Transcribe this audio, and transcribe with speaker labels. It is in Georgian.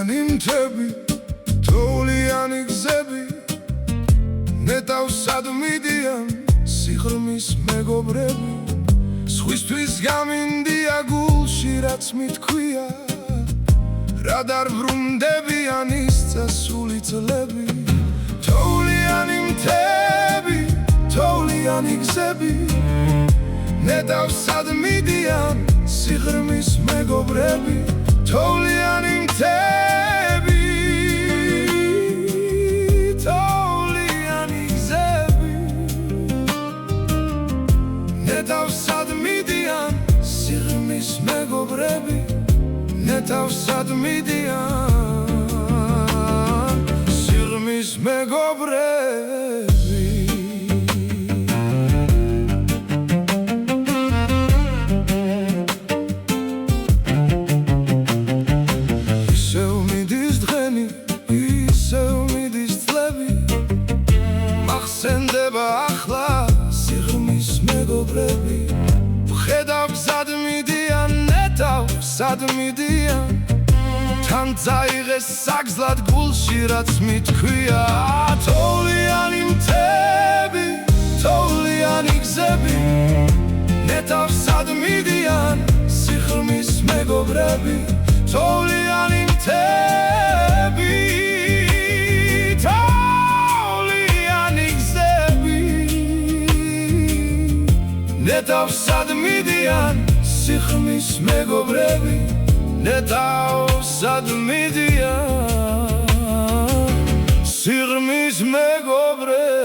Speaker 1: თოვლიანი მთები, თოვლიანი გზები, ნეტავსად მიდიან სიღრმის მეგობრები. სხვისთვის გამინდია გულში რაც მითქვია, რა დარბრუნდებიან ის წასული წლები. თოვლიანი მთები, თოვლიანი გზები, ნეტავსად მიდიან სიღრმის მეგობრები. თოვლიანი მთები, თოვლიანი გზები, ნეტავსად მიდიან სიღრმის მეგობრები. ნეტავსად მიდიან სიღრმის მეგობრები. ისევ მიდის დღენი, ისევ მიდის წლები, მახსენდება ახლა სიღრმის მეგობრები. ვხედავ გზად მიდიან, ნეტავსად მიდიან, თან წაიღეს საგზლად გულში რაც მითქვია. თოვლიანი მთები, თოვლიანი გზები, ნეტავსად მიდიან სიღრმის მეგობრები. თოვლიანი მთები, თოვლიანი გზები, ნეტავსად მიდიან სიღრმის მეგობრები. ნეტავსად მიდიან სიღრმის მეგობრები.